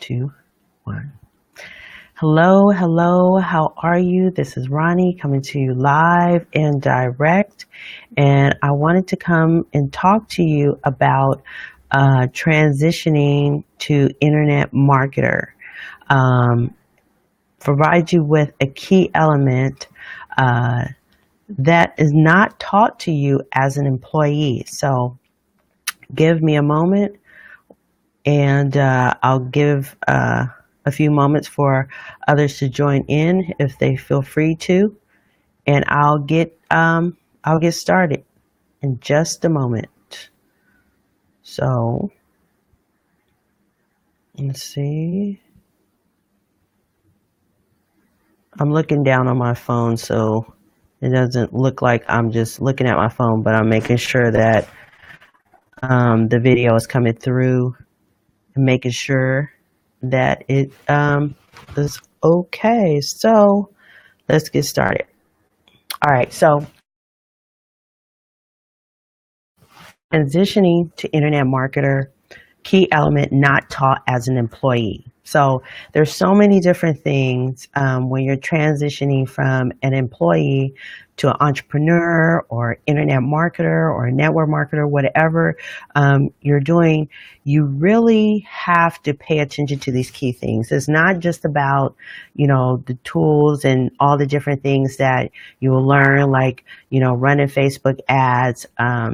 two, one. Hello, hello. How are you? This is Ronnie coming to you live and direct. And I wanted to come and talk to you about transitioning to internet marketer. Um, Provide you with a key element that is not taught to you as an employee. So give me a moment and I'll give a few moments for others to join in if they feel free to, and I'll get started in just a moment. So let's see. I'm looking down on my phone, so it doesn't look like I'm just looking at my phone, but I'm making sure that the video is coming through and making sure that it is okay. So let's get started. All right, so transitioning to internet marketer, key element not taught as an employee. So there's so many different things when you're transitioning from an employee to an entrepreneur or internet marketer or a network marketer, whatever you're doing, you really have to pay attention to these key things. It's not just about, the tools and all the different things that you will learn, like, running Facebook ads,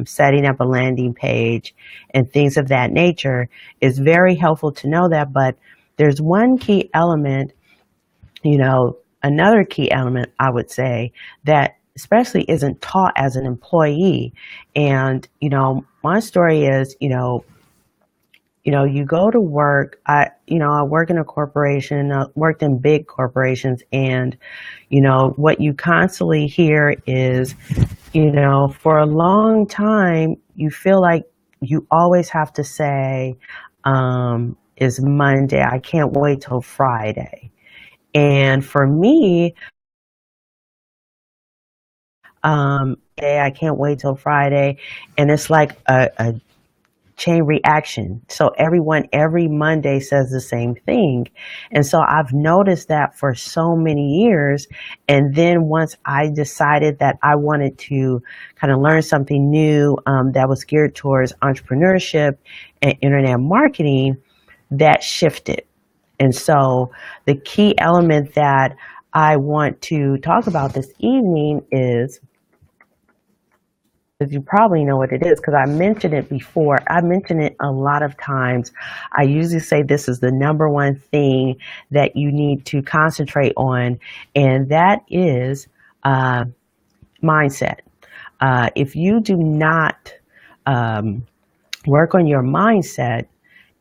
setting up a landing page and things of that nature. Is very helpful to know that, but there's one key element, another key element, I would say, that especially isn't taught as an employee. And, my story is, you go to work. I work in a corporation, worked in big corporations, and, what you constantly hear is, for a long time, you feel like you always have to say, is Monday. I can't wait till Friday. And for me, I can't wait till Friday. And it's like a chain reaction. So everyone every Monday says the same thing. And so I've noticed that for so many years. And then once I decided that I wanted to kind of learn something new that was geared towards entrepreneurship and internet marketing, that shifted. And so the key element that I want to talk about this evening is, you probably know what it is because I mentioned it before. I mentioned it a lot of times. I usually say this is the number one thing that you need to concentrate on, and that is mindset. If you do not work on your mindset,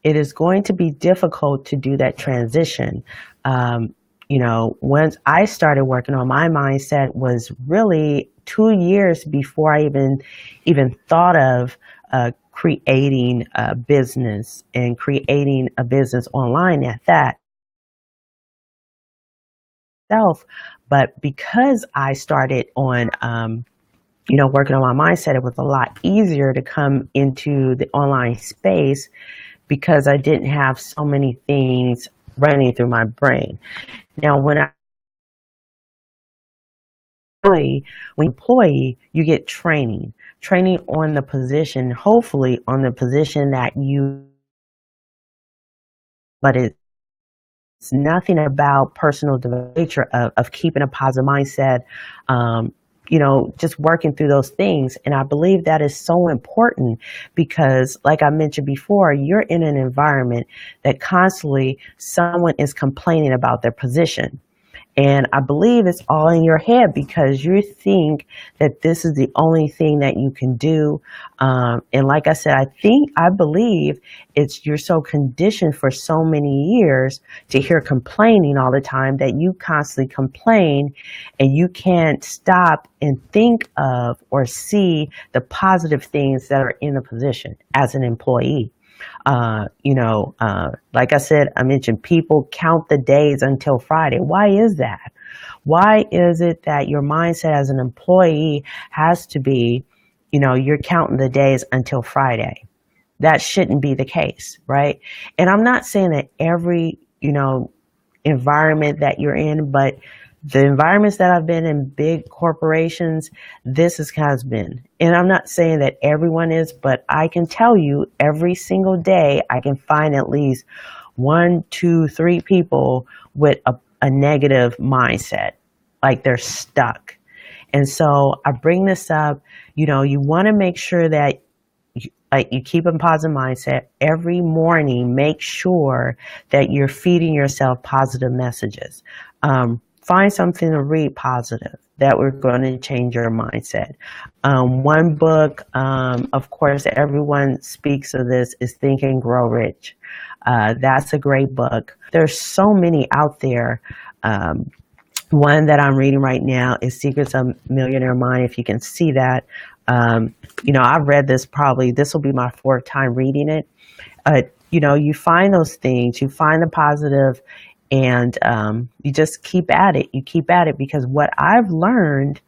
it is going to be difficult to do that transition. Once I started working on my mindset was really 2 years before I even thought of creating a business and creating a business online at that. But because I started on, working on my mindset, it was a lot easier to come into the online space because I didn't have so many things running through my brain. Now, when employee, you get training on the position, hopefully on the position that but it's nothing about personal development of keeping a positive mindset, just working through those things. And I believe that is so important because, like I mentioned before, you're in an environment that constantly someone is complaining about their position. And I believe it's all in your head because you think that this is the only thing that you can do. And like I said, I believe you're so conditioned for so many years to hear complaining all the time that you constantly complain and you can't stop and think of or see the positive things that are in the position as an employee. Like I said, I mentioned people count the days until Friday. Why is that? Why is it that your mindset as an employee has to be, you're counting the days until Friday? that shouldn't be the case, right? And I'm not saying that every, environment that you're in, but the environments that I've been in, big corporations, this has been. And I'm not saying that everyone is, but I can tell you every single day I can find at least one, two, three people with a negative mindset, like they're stuck. And so I bring this up, you want to make sure that you keep a positive mindset every morning. Make sure that you're feeding yourself positive messages. Find something to read positive that we're going to change your mindset. One book, of course, everyone speaks of this, is Think and Grow Rich. That's a great book. There's so many out there. One that I'm reading right now is Secrets of Millionaire Mind, if you can see that. I've read this this will be my fourth time reading it. You find those things, you find the positive, and you just keep at it. You keep at it, because what I've learned,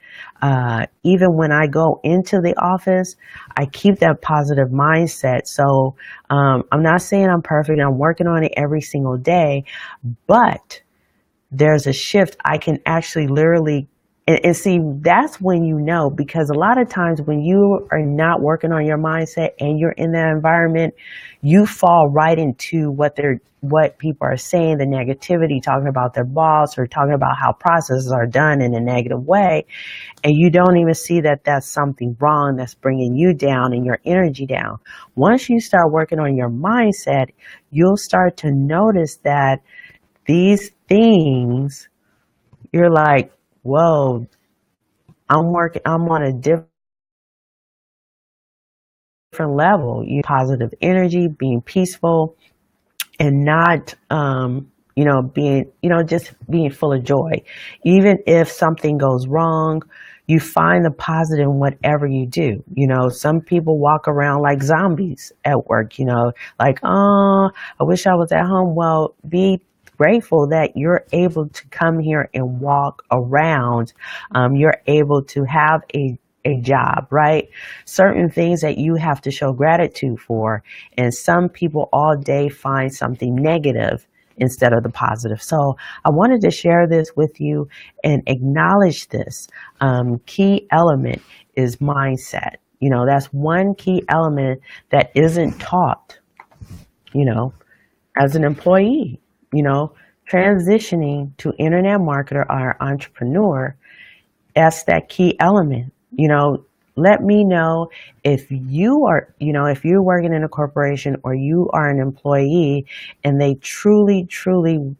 even when I go into the office, I keep that positive mindset. So I'm not saying I'm perfect. I'm working on it every single day, but there's a shift. I can actually literally, and see, that's when because a lot of times when you are not working on your mindset and you're in that environment, you fall right into what people are saying, the negativity, talking about their boss or talking about how processes are done in a negative way. And you don't even see that that's something wrong that's bringing you down and your energy down. Once you start working on your mindset, you'll start to notice that these things, you're like, whoa, I'm on a different level. You positive energy, being peaceful, and not, being, just being full of joy. Even if something goes wrong, you find the positive in whatever you do. Some people walk around like zombies at work, like, oh, I wish I was at home. Well, be grateful that you're able to come here and walk around. You're able to have a job, right? Certain things that you have to show gratitude for. And some people all day find something negative instead of the positive. So I wanted to share this with you and acknowledge this. Key element is mindset. That's one key element that isn't taught, as an employee. Transitioning to internet marketer or entrepreneur, that's that key element. Let me know if you are, if you're working in a corporation or you are an employee and they truly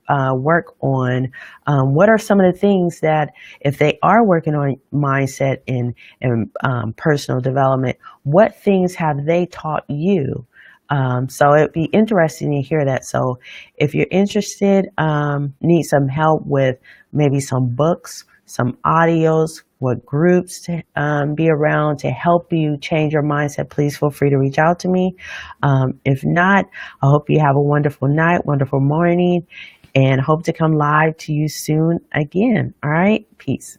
work on what are some of the things that, if they are working on mindset and personal development, what things have they taught you? So it'd be interesting to hear that. So if you're interested, need some help with maybe some books, some audios, what groups to be around to help you change your mindset, please feel free to reach out to me. If not, I hope you have a wonderful night, wonderful morning, and hope to come live to you soon again. All right. Peace.